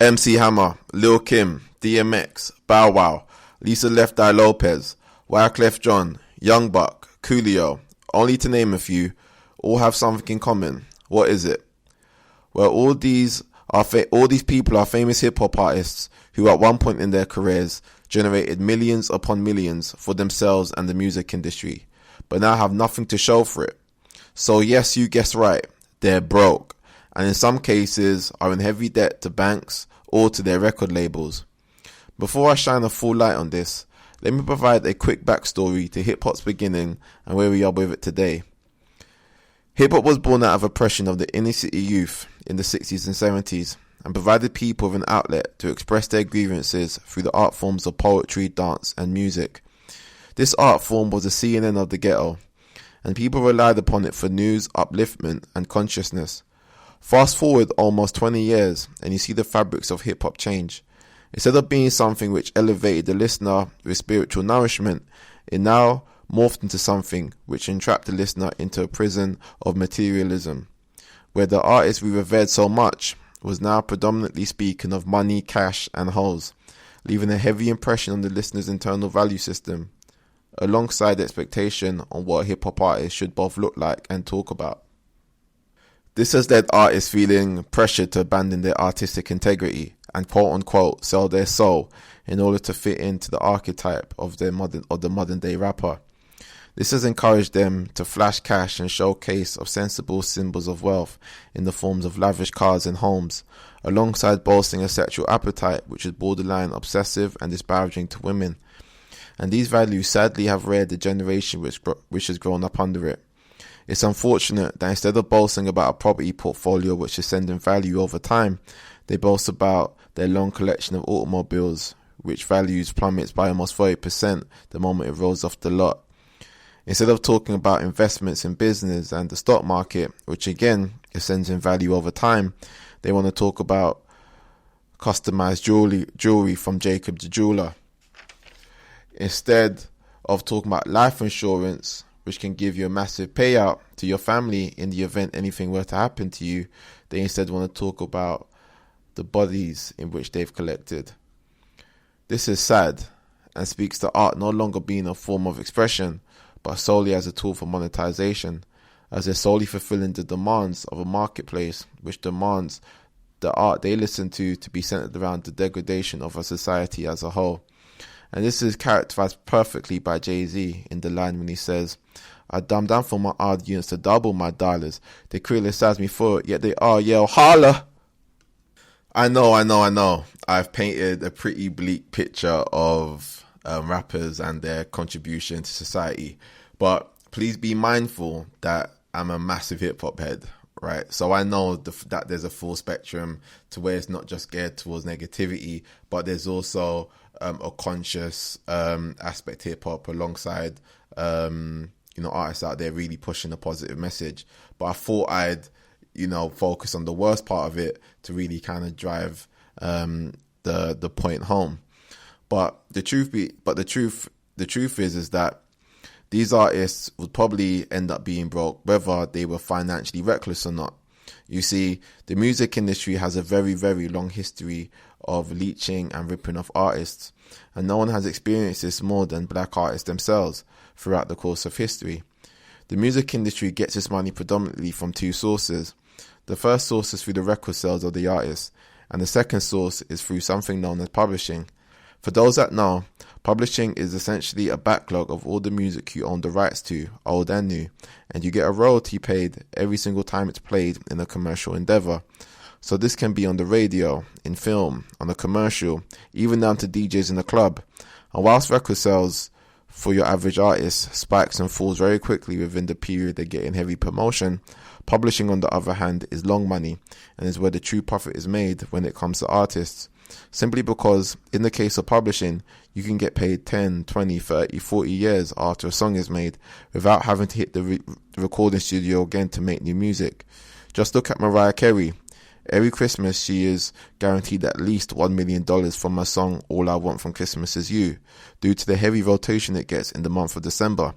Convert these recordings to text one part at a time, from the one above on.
MC Hammer, Lil Kim, DMX, Bow Wow, Lisa Left Eye Lopez, Wyclef Jean, Young Buck, Coolio, only to name a few, all have something in common. What is it? Well, all these people are famous hip-hop artists who at one point in their careers generated millions upon millions for themselves and the music industry, but now have nothing to show for it. So yes, you guessed right, they're broke, and in some cases are in heavy debt to banks or to their record labels. Before I shine a full light on this, let me provide a quick backstory to hip-hop's beginning and where we are with it today. Hip-hop was born out of oppression of the inner city youth in the 60s and 70s and provided people with an outlet to express their grievances through the art forms of poetry, dance and music. This art form was the CNN of the ghetto, and people relied upon it for news, upliftment and consciousness. Fast forward almost 20 years and you see the fabrics of hip-hop change. Instead of being something which elevated the listener with spiritual nourishment, it now morphed into something which entrapped the listener into a prison of materialism, where the artist we revered so much was now predominantly speaking of money, cash and hoes, leaving a heavy impression on the listener's internal value system, alongside expectation on what a hip-hop artist should both look like and talk about. This has led artists feeling pressured to abandon their artistic integrity and quote-unquote sell their soul in order to fit into the archetype of the modern-day rapper. This has encouraged them to flash cash and showcase ostensible symbols of wealth in the forms of lavish cars and homes, alongside boasting a sexual appetite which is borderline obsessive and disparaging to women. And these values sadly have reared the generation which has grown up under it. It's unfortunate that instead of boasting about a property portfolio which is sending value over time, they boast about their long collection of automobiles, which values plummets by almost 30% the moment it rolls off the lot. Instead of talking about investments in business and the stock market, which again is sending value over time, they want to talk about customized jewelry from Jacob the Jeweler. Instead of talking about life insurance, which can give you a massive payout to your family in the event anything were to happen to you, they instead want to talk about the bodies in which they've collected. This is sad and speaks to art no longer being a form of expression, but solely as a tool for monetization, as they're solely fulfilling the demands of a marketplace which demands the art they listen to be centered around the degradation of a society as a whole. And this is characterized perfectly by Jay-Z in the line when he says, "I dumb down for my audience to double my dollars. They criticize me for it, yet they all yell, holla." I know. I've painted a pretty bleak picture of rappers and their contribution to society. But please be mindful that I'm a massive hip-hop head, right? So I know that there's a full spectrum to where it's not just geared towards negativity, but there's also a conscious aspect to hip-hop alongside artists out there really pushing a positive message. But I thought I'd focus on the worst part of it to really kind of drive the point home. But the truth is that these artists would probably end up being broke whether they were financially reckless or not. You see, the music industry has a very, very long history of leeching and ripping off artists, and no one has experienced this more than black artists themselves throughout the course of history. The music industry gets its money predominantly from two sources. The first source is through the record sales of the artists, and the second source is through something known as publishing. For those that know, publishing is essentially a backlog of all the music you own the rights to, old and new, and you get a royalty paid every single time it's played in a commercial endeavor. So this can be on the radio, in film, on a commercial, even down to DJs in the club. And whilst record sales for your average artist spikes and falls very quickly within the period they get in heavy promotion, publishing on the other hand is long money and is where the true profit is made when it comes to artists. Simply because, in the case of publishing, you can get paid 10, 20, 30, 40 years after a song is made without having to hit the recording studio again to make new music. Just look at Mariah Carey. Every Christmas she is guaranteed at least $1 million from her song All I Want from Christmas Is You, due to the heavy rotation it gets in the month of December.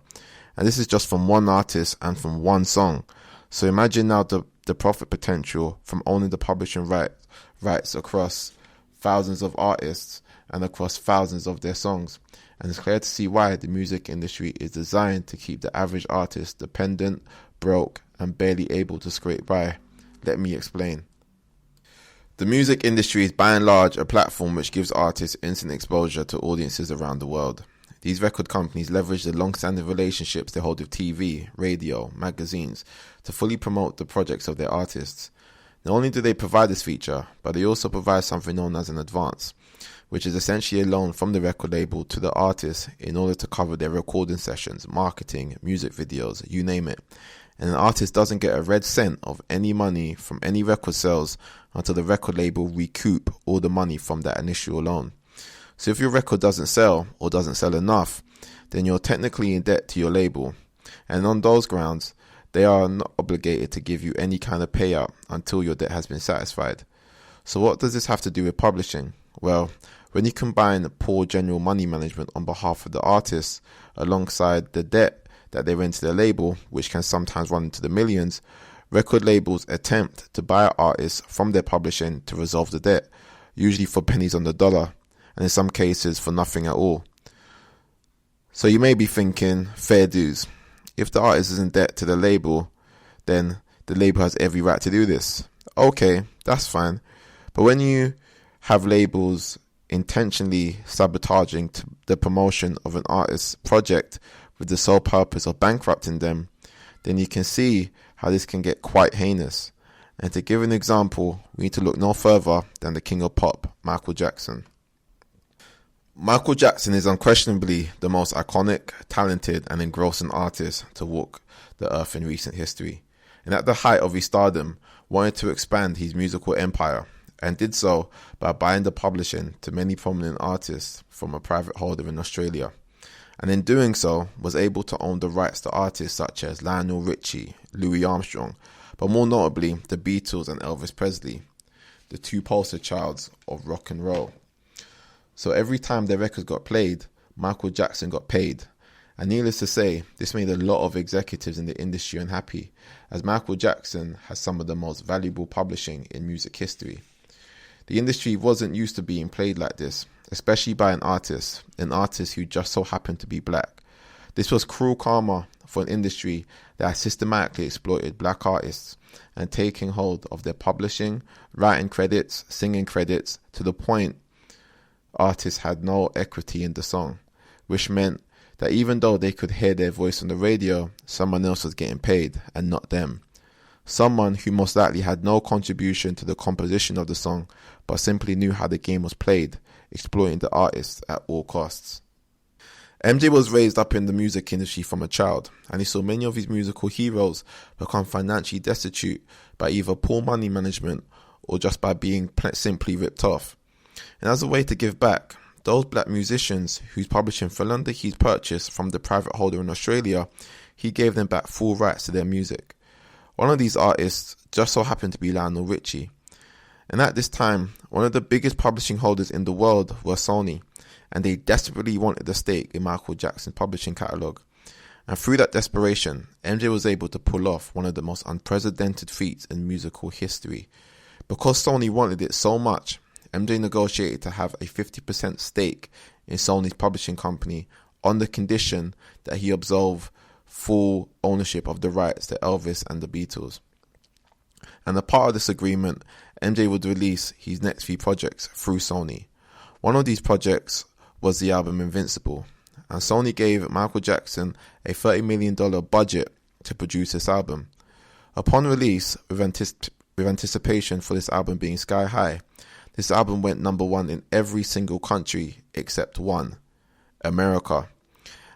And this is just from one artist and from one song. So imagine now the profit potential from owning the publishing rights across thousands of artists and across thousands of their songs. And it's clear to see why the music industry is designed to keep the average artist dependent, broke, and barely able to scrape by. Let me explain. The music industry is by and large a platform which gives artists instant exposure to audiences around the world. These record companies leverage the long-standing relationships they hold with TV, radio, magazines to fully promote the projects of their artists. Not only do they provide this feature, but they also provide something known as an advance, which is essentially a loan from the record label to the artist in order to cover their recording sessions, marketing, music videos, you name it. And an artist doesn't get a red cent of any money from any record sales until the record label recoup all the money from that initial loan. So if your record doesn't sell or doesn't sell enough, then you're technically in debt to your label. And on those grounds, they are not obligated to give you any kind of payout until your debt has been satisfied. So what does this have to do with publishing? Well, when you combine poor general money management on behalf of the artists alongside the debt that they rent to their label, which can sometimes run into the millions, record labels attempt to buy artists from their publishing to resolve the debt, usually for pennies on the dollar, and in some cases for nothing at all. So you may be thinking, fair dues. If the artist is in debt to the label, then the label has every right to do this. Okay, that's fine. But when you have labels intentionally sabotaging the promotion of an artist's project with the sole purpose of bankrupting them, then you can see how this can get quite heinous. And to give an example, we need to look no further than the king of pop, Michael Jackson. Michael Jackson is unquestionably the most iconic, talented, and engrossing artist to walk the earth in recent history. And at the height of his stardom, wanted to expand his musical empire, and did so by buying the publishing to many prominent artists from a private holder in Australia. And in doing so, was able to own the rights to artists such as Lionel Richie, Louis Armstrong, but more notably the Beatles and Elvis Presley, the two poster childs of rock and roll. So every time their records got played, Michael Jackson got paid. And needless to say, this made a lot of executives in the industry unhappy, as Michael Jackson has some of the most valuable publishing in music history. The industry wasn't used to being played like this, especially by an artist who just so happened to be black. This was cruel karma for an industry that has systematically exploited black artists and taking hold of their publishing, writing credits, singing credits, to the point artists had no equity in the song, which meant that even though they could hear their voice on the radio, someone else was getting paid and not them. Someone who most likely had no contribution to the composition of the song, but simply knew how the game was played, exploiting the artist at all costs. MJ was raised up in the music industry from a child, and he saw many of his musical heroes become financially destitute by either poor money management or just by being simply ripped off. And as a way to give back, those black musicians whose publishing fell under his purchase from the private holder in Australia, he gave them back full rights to their music. One of these artists just so happened to be Lionel Richie. And at this time, one of the biggest publishing holders in the world was Sony, and they desperately wanted a stake in Michael Jackson's publishing catalogue. And through that desperation, MJ was able to pull off one of the most unprecedented feats in musical history. Because Sony wanted it so much, MJ negotiated to have a 50% stake in Sony's publishing company on the condition that he absolve full ownership of the rights to Elvis and the Beatles. And a part of this agreement, MJ would release his next few projects through Sony. One of these projects was the album Invincible, and Sony gave Michael Jackson a $30 million budget to produce this album. Upon release, with anticipation for this album being sky high, this album went number one in every single country except one, America.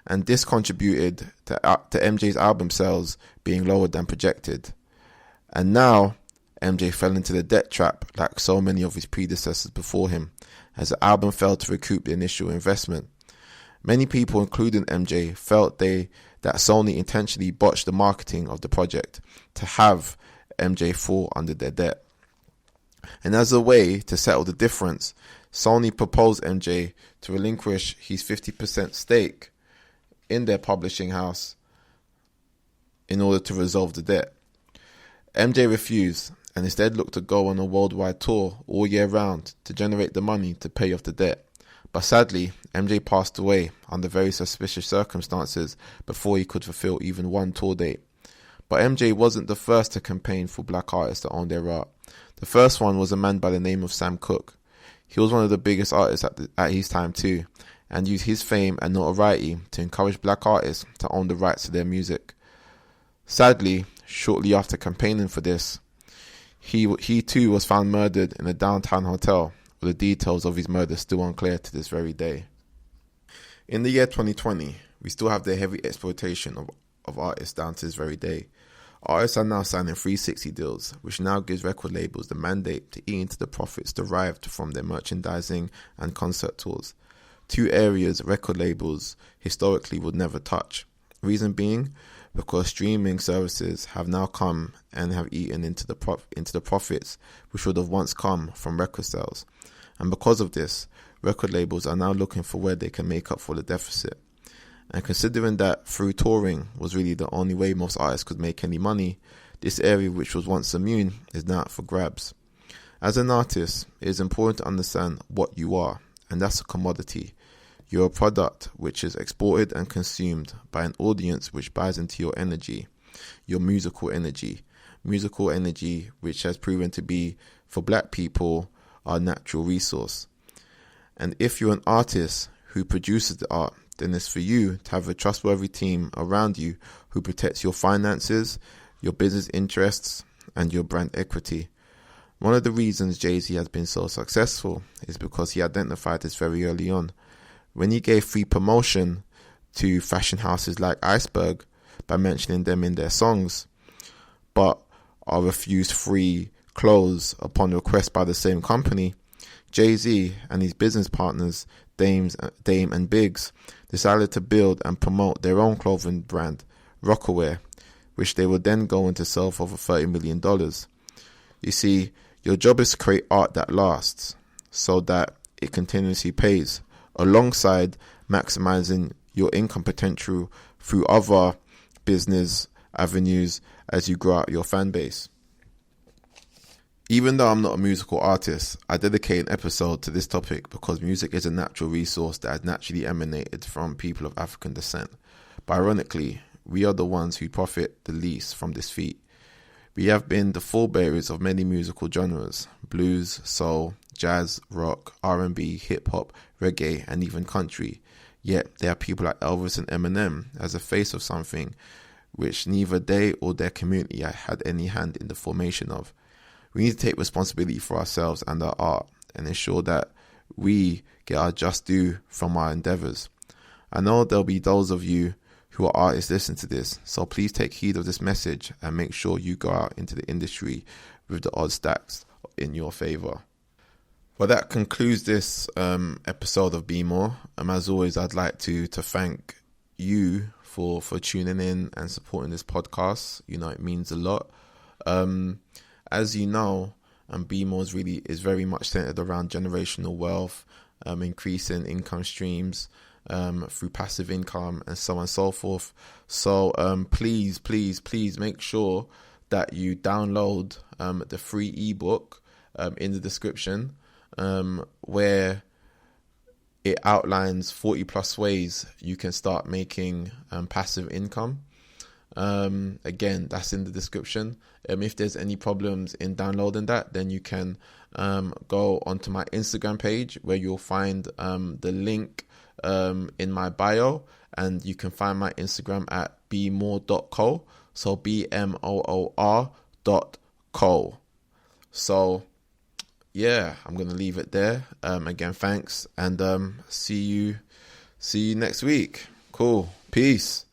And this contributed to MJ's album sales being lower than projected. And now, MJ fell into the debt trap like so many of his predecessors before him, as the album failed to recoup the initial investment. Many people, including MJ, felt that Sony intentionally botched the marketing of the project to have MJ fall under their debt. And as a way to settle the difference, Sony proposed MJ to relinquish his 50% stake in their publishing house in order to resolve the debt. MJ refused, and instead looked to go on a worldwide tour all year round to generate the money to pay off the debt. But sadly, MJ passed away under very suspicious circumstances before he could fulfill even one tour date. But MJ wasn't the first to campaign for black artists to own their art. The first one was a man by the name of Sam Cooke. He was one of the biggest artists at his time too, and used his fame and notoriety to encourage black artists to own the rights to their music. Sadly, shortly after campaigning for this, he too was found murdered in a downtown hotel, with the details of his murder still unclear to this very day. In the year 2020, we still have the heavy exploitation of artists down to this very day. Artists are now signing 360 deals, which now gives record labels the mandate to eat into the profits derived from their merchandising and concert tours. Two areas record labels historically would never touch. Reason being, because streaming services have now come and have eaten into the profits which would have once come from record sales. And because of this, record labels are now looking for where they can make up for the deficit. And considering that through touring was really the only way most artists could make any money, this area which was once immune is now up for grabs. As an artist, it is important to understand what you are, and that's a commodity. You're a product which is exported and consumed by an audience which buys into your energy, your musical energy which has proven to be, for black people, our natural resource. And if you're an artist who produces the art, then it's for you to have a trustworthy team around you who protects your finances, your business interests, and your brand equity. One of the reasons Jay-Z has been so successful is because he identified this very early on. When he gave free promotion to fashion houses like Iceberg by mentioning them in their songs, but are refused free clothes upon request by the same company, Jay-Z and his business partners, Dame and Biggs, decided to build and promote their own clothing brand, Rockaware, which they would then go on to sell for over $30 million. You see, your job is to create art that lasts, so that it continuously pays, alongside maximizing your income potential through other business avenues as you grow out your fan base. Even though I'm not a musical artist, I dedicate an episode to this topic because music is a natural resource that has naturally emanated from people of African descent. But ironically, we are the ones who profit the least from this feat. We have been the forebearers of many musical genres: blues, soul, jazz, rock, R&B, hip-hop, reggae, and even country. Yet there are people like Elvis and Eminem as a face of something which neither they or their community had any hand in the formation of. We need to take responsibility for ourselves and our art and ensure that we get our just due from our endeavors. I know there'll be those of you who are artists listening to this, so please take heed of this message and make sure you go out into the industry with the odds stacked in your favor. Well, that concludes this episode of bMoor. As always, I'd like to thank you for tuning in and supporting this podcast. You know, it means a lot. As you know, bMoor is very much centered around generational wealth, increasing income streams through passive income, and so on and so forth. So please make sure that you download the free ebook in the description, where it outlines 40 plus ways you can start making passive income. Again, that's in the description. If there's any problems in downloading that, then you can go onto my Instagram page, where you'll find the link in my bio, and you can find my Instagram at bmoor.co. So bmoor.co. So yeah, I'm gonna leave it there. Again, thanks, and see you next week. Cool. Peace.